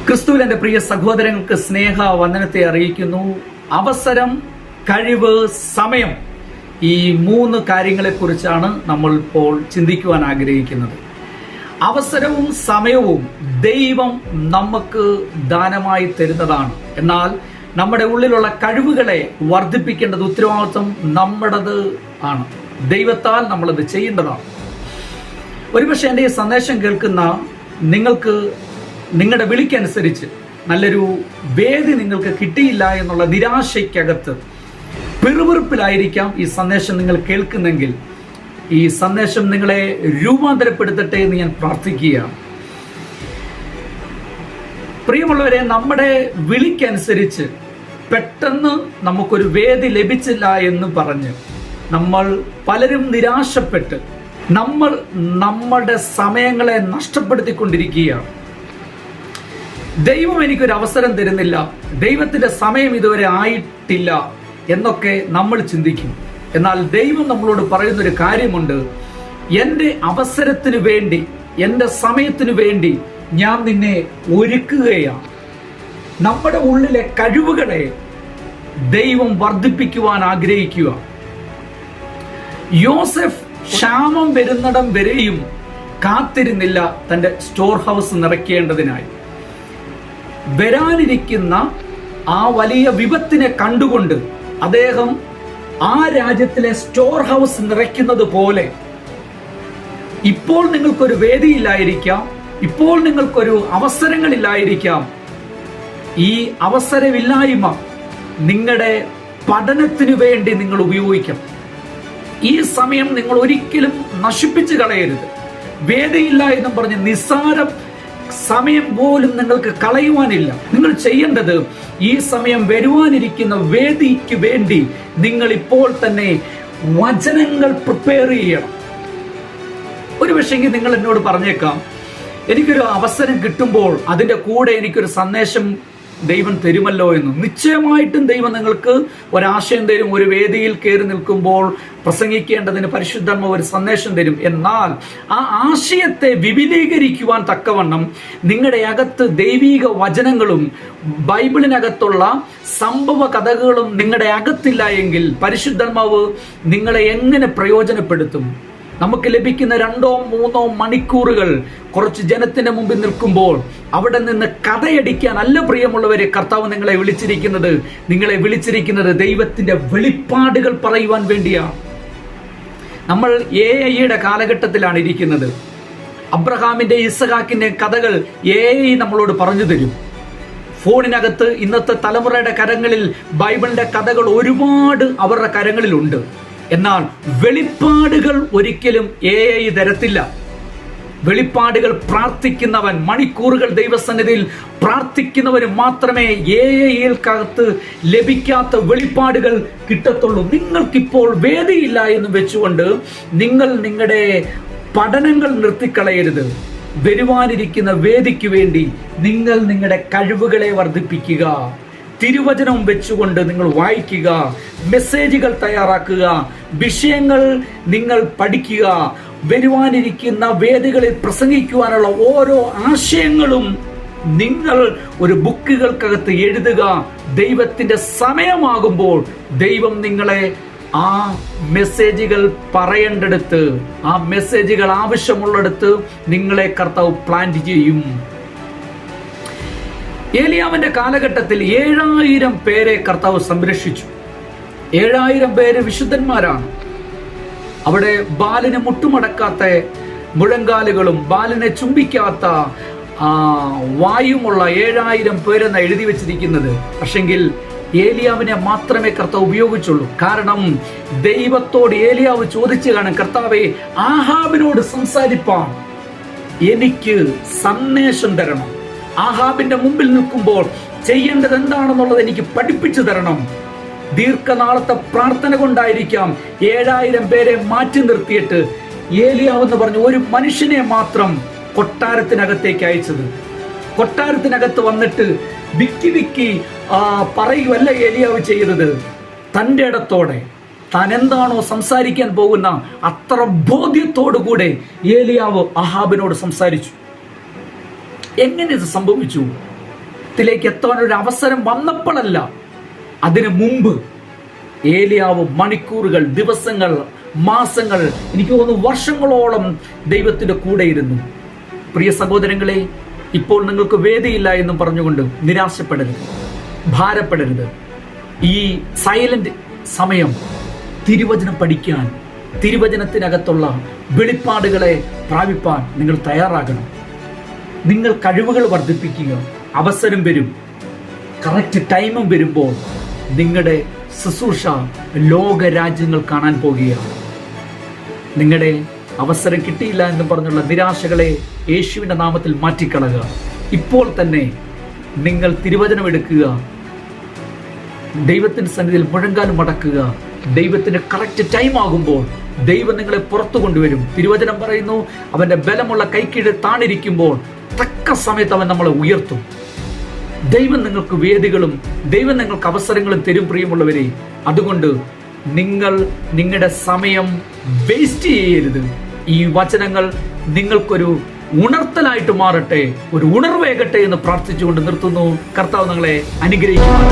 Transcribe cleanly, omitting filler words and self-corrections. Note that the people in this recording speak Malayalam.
ക്രിസ്തുവിൽ എൻ്റെ പ്രിയ സഹോദരങ്ങൾക്ക് സ്നേഹ വന്ദനത്തെ അറിയിക്കുന്നു. അവസരം, കഴിവ്, സമയം, ഈ മൂന്ന് കാര്യങ്ങളെക്കുറിച്ചാണ് നമ്മൾ ഇപ്പോൾ ചിന്തിക്കുവാൻ ആഗ്രഹിക്കുന്നത്. അവസരവും സമയവും ദൈവം നമുക്ക് ദാനമായി തരുന്നതാണ്. എന്നാൽ നമ്മുടെ ഉള്ളിലുള്ള കഴിവുകളെ വർദ്ധിപ്പിക്കേണ്ടത് ഉത്തരവാദിത്വം നമ്മുടേത് ആണ്. ദൈവത്താൽ നമ്മളത് ചെയ്യേണ്ടതാണ്. ഒരുപക്ഷെ എൻ്റെ ഈ സന്ദേശം കേൾക്കുന്ന നിങ്ങൾക്ക് നിങ്ങളുടെ വിളിക്കനുസരിച്ച് നല്ലൊരു വേദി നിങ്ങൾക്ക് കിട്ടിയില്ല എന്നുള്ള നിരാശയ്ക്കകത്ത് പിറുപിറുപ്പിലായിരിക്കാം ഈ സന്ദേശം നിങ്ങൾ കേൾക്കുന്നെങ്കിൽ ഈ സന്ദേശം നിങ്ങളെ രൂപാന്തരപ്പെടുത്തട്ടെ എന്ന് ഞാൻ പ്രാർത്ഥിക്കുകയാണ്. പ്രിയമുള്ളവരെ, നമ്മുടെ വിളിക്കനുസരിച്ച് പെട്ടെന്ന് നമുക്കൊരു വേദി ലഭിച്ചില്ല എന്ന് പറഞ്ഞ് നമ്മൾ പലരും നിരാശപ്പെട്ട് നമ്മൾ നമ്മുടെ സമയങ്ങളെ നഷ്ടപ്പെടുത്തിക്കൊണ്ടിരിക്കുകയാണ്. ദൈവം എനിക്കൊരു അവസരം തരുന്നില്ല, ദൈവത്തിന്റെ സമയം ഇതുവരെ ആയിട്ടില്ല എന്നൊക്കെ നമ്മൾ ചിന്തിക്കും. എന്നാൽ ദൈവം നമ്മളോട് പറയുന്നൊരു കാര്യമുണ്ട്. എൻ്റെ അവസരത്തിന് വേണ്ടി, എൻ്റെ സമയത്തിന് വേണ്ടി ഞാൻ നിന്നെ ഒരുക്കുകയാണ്. നമ്മുടെ ഉള്ളിലെ കഴിവുകളെ ദൈവം വർദ്ധിപ്പിക്കുവാൻ ആഗ്രഹിക്കുക. യോസെഫ് ക്ഷാമം വരുന്നിടം വരെയും കാത്തിരുന്നില്ല തൻ്റെ സ്റ്റോർ ഹൗസ് നിറയ്ക്കേണ്ടതിനായി. വരാനിരിക്കുന്ന ആ വലിയ വിപത്തിനെ കണ്ടുകൊണ്ട് അദ്ദേഹം ആ രാജ്യത്തിലെ സ്റ്റോർ ഹൗസ് നിറയ്ക്കുന്നത് പോലെ ഇപ്പോൾ നിങ്ങൾക്കൊരു വേദിയില്ലായിരിക്കാം, ഇപ്പോൾ നിങ്ങൾക്കൊരു അവസരങ്ങളില്ലായിരിക്കാം. ഈ അവസരമില്ലായ്മ നിങ്ങളുടെ പഠനത്തിനു വേണ്ടി നിങ്ങൾ ഉപയോഗിക്കണം. ഈ സമയം നിങ്ങൾ ഒരിക്കലും നശിപ്പിച്ചു കളയരുത്. വേദിയില്ല എന്നും പറഞ്ഞ് നിസ്സാരം സമയം പോലും നിങ്ങൾക്ക് കളയുവാനില്ല. നിങ്ങൾ ചെയ്യേണ്ടത് ഈ സമയം വരുവാനിരിക്കുന്ന വേദിക്ക് വേണ്ടി നിങ്ങൾ ഇപ്പോൾ തന്നെ വചനങ്ങൾ പ്രിപ്പയർ ചെയ്യണം. ഒരു പക്ഷെങ്കിൽ നിങ്ങൾ എന്നോട് പറഞ്ഞേക്കാം, എനിക്കൊരു അവസരം കിട്ടുമ്പോൾ അതിൻ്റെ കൂടെ എനിക്കൊരു സന്ദേശം ദൈവം തരുമല്ലോ എന്ന്. നിശ്ചയമായിട്ടും ദൈവം നിങ്ങൾക്ക് ഒരാശയം തരും. ഒരു വേദിയിൽ കയറി നിൽക്കുമ്പോൾ പ്രസംഗിക്കേണ്ടതിന് പരിശുദ്ധാത്മാവ് ഒരു സന്ദേശം തരും. എന്നാൽ ആ ആശയത്തെ വിപുലീകരിക്കുവാൻ തക്കവണ്ണം നിങ്ങളുടെ അകത്ത് ദൈവിക വചനങ്ങളും ബൈബിളിനകത്തുള്ള സംഭവ കഥകളും നിങ്ങളുടെ അകത്തില്ല എങ്കിൽ പരിശുദ്ധാത്മാവ് നിങ്ങളെ എങ്ങനെ പ്രയോജനപ്പെടുത്തും? നമുക്ക് ലഭിക്കുന്ന 2-3 മണിക്കൂറുകൾ കുറച്ച് ജനത്തിന്റെ മുമ്പിൽ നിൽക്കുമ്പോൾ അവിടെ നിന്ന് കഥയടിക്കാൻ അല്ല പ്രിയമുള്ളവരെ കർത്താവ് നിങ്ങളെ വിളിച്ചിരിക്കുന്നത് ദൈവത്തിന്റെ വെളിപ്പാടുകൾ പറയുവാൻ വേണ്ടിയാണ്. നമ്മൾ AI കാലഘട്ടത്തിലാണ് ഇരിക്കുന്നത്. അബ്രഹാമിന്റെ ഇസഹാക്കിന്റെ കഥകൾ AI നമ്മളോട് പറഞ്ഞു തരും. ഫോണിനകത്ത് ഇന്നത്തെ തലമുറയുടെ കരങ്ങളിൽ ബൈബിളിന്റെ കഥകൾ ഒരുപാട് അവരുടെ കരങ്ങളിലുണ്ട്. എന്നാൽ വെളിപ്പാടുകൾ ഒരിക്കലും AI തരത്തില്ല. വെളിപ്പാടുകൾ പ്രാർത്ഥിക്കുന്നവൻ, മണിക്കൂറുകൾ ദൈവസന്നിധിയിൽ പ്രാർത്ഥിക്കുന്നവന് മാത്രമേ AIക്കകത്ത് ലഭിക്കാത്ത വെളിപ്പാടുകൾ കിട്ടത്തുള്ളൂ. നിങ്ങൾക്കിപ്പോൾ വേദിയില്ല എന്ന് വെച്ചുകൊണ്ട് നിങ്ങൾ നിങ്ങളുടെ പഠനങ്ങൾ നിർത്തിക്കളയരുത്. വരുവാനിരിക്കുന്ന വേദിക്ക് വേണ്ടി നിങ്ങൾ നിങ്ങളുടെ കഴിവുകളെ വർദ്ധിപ്പിക്കുക. തിരുവചനം വെച്ചുകൊണ്ട് നിങ്ങൾ വായിക്കുക, മെസ്സേജുകൾ തയ്യാറാക്കുക, വിഷയങ്ങൾ നിങ്ങൾ പഠിക്കുക. വരുവാനിരിക്കുന്ന വേദികളിൽ പ്രസംഗിക്കുവാനുള്ള ഓരോ ആശയങ്ങളും നിങ്ങൾ ഒരു ബുക്കുകൾക്കകത്ത് എഴുതുക. ദൈവത്തിന്റെ സമയമാകുമ്പോൾ ദൈവം നിങ്ങളെ ആ മെസ്സേജുകൾ പറയേണ്ടടുത്ത്, ആ മെസ്സേജുകൾ ആവശ്യമുള്ളിടത്ത് നിങ്ങളെ കർത്താവ് പ്ലാന്റ് ചെയ്യും. ഏലിയാവിന്റെ കാലഘട്ടത്തിൽ 7000 പേരെ കർത്താവ് സംരക്ഷിച്ചു. 7000 പേര് വിശുദ്ധന്മാരാണ്. അവിടെ ബാലിനെ മുട്ടുമടക്കാത്ത മുഴങ്കാലുകളും ബാലിനെ ചുംബിക്കാത്ത വായുമുള്ള 7000 പേരെന്ന് എഴുതി വെച്ചിരിക്കുന്നത്. പക്ഷെങ്കിൽ ഏലിയാവിനെ മാത്രമേ കർത്താവ് ഉപയോഗിച്ചുള്ളൂ. കാരണം ദൈവത്തോട് ഏലിയാവ് ചോദിച്ചു കാണും, കർത്താവേ, ആഹാബിനോട് സംസാരിപ്പാൻ എനിക്ക് സന്ദേശം തരണം. ആഹാബിന്റെ മുമ്പിൽ നിൽക്കുമ്പോൾ ചെയ്യേണ്ടത് എന്താണെന്നുള്ളത് എനിക്ക് പഠിപ്പിച്ചു തരണം. ദീർഘനാളത്തെ പ്രാർത്ഥന കൊണ്ടായിരിക്കാം 7000 പേരെ മാറ്റി നിർത്തിയിട്ട് ഏലിയാവ് എന്ന് പറഞ്ഞ ഒരു മനുഷ്യനെ മാത്രം കൊട്ടാരത്തിനകത്തേക്ക് അയച്ചത്. കൊട്ടാരത്തിനകത്ത് വന്നിട്ട് വിക്കി പറയുവല്ല ഏലിയാവ് ചെയ്തത്. തൻ്റെ ഇടത്തോടെ താൻ എന്താണോ സംസാരിക്കാൻ പോകുന്ന അത്ര ബോധ്യത്തോടുകൂടെ ഏലിയാവ് അഹാബിനോട് സംസാരിച്ചു. എങ്ങനെ ഇത് സംഭവിച്ചു? ത്തിലേക്ക് എത്താൻ ഒരു അവസരം വന്നപ്പോഴല്ല, അതിനു മുമ്പ് ഏലിയാവ് മണിക്കൂറുകൾ, ദിവസങ്ങൾ, മാസങ്ങൾ, എനിക്ക് തോന്നുന്നു വർഷങ്ങളോളം ദൈവത്തിന്റെ കൂടെ ഇരുന്നു. പ്രിയ സഹോദരങ്ങളെ, ഇപ്പോൾ നിങ്ങൾക്ക് വേദിയില്ല എന്നും പറഞ്ഞുകൊണ്ട് നിരാശപ്പെടരുത്, ഭാരപ്പെടരുത്. ഈ സൈലന്റ് സമയം തിരുവചനം പഠിക്കാൻ, തിരുവചനത്തിനകത്തുള്ള വെളിപ്പാടുകളെ പ്രാപിപ്പാൻ നിങ്ങൾ തയ്യാറാകണം. നിങ്ങൾ കഴിവുകൾ വർദ്ധിപ്പിക്കുക. അവസരം വരും, കറക്റ്റ് ടൈമും വരുമ്പോൾ നിങ്ങളുടെ ശുശ്രൂഷ ലോക രാജ്യങ്ങൾ കാണാൻ പോകുകയാണ്. നിങ്ങളുടെ അവസരം കിട്ടിയില്ല എന്ന് പറഞ്ഞുള്ള നിരാശകളെ യേശുവിന്റെ നാമത്തിൽ മാറ്റിക്കളയുക. ഇപ്പോൾ തന്നെ നിങ്ങൾ തിരുവചനം എടുക്കുക, ദൈവത്തിന്റെ സന്നിധിയിൽ മുഴങ്കാലും മടക്കുക. ദൈവത്തിന്റെ കറക്റ്റ് ടൈം ആകുമ്പോൾ ദൈവം നിങ്ങളെ പുറത്തു കൊണ്ടുവരും. തിരുവചനം പറയുന്നു, അവന്റെ ബലമുള്ള കൈക്കീഴിൽ താണിരിക്കുമ്പോൾ തക്ക സമയത്ത് അവൻ നമ്മളെ ഉയർത്തും. ദൈവം നിങ്ങൾക്ക് വേദികളും ദൈവം നിങ്ങൾക്ക് അവസരങ്ങളും തരും. പ്രിയമുള്ളവരെ, അതുകൊണ്ട് നിങ്ങൾ നിങ്ങളുടെ സമയം വേസ്റ്റ് ചെയ്യരുത്. ഈ വചനങ്ങൾ നിങ്ങൾക്കൊരു ഉണർത്തലായിട്ട് മാറട്ടെ, ഒരു ഉണർവേകട്ടെ എന്ന് പ്രാർത്ഥിച്ചുകൊണ്ട് നിർത്തുന്നു. കർത്താവ് നിങ്ങളെ അനുഗ്രഹിക്കുന്നു.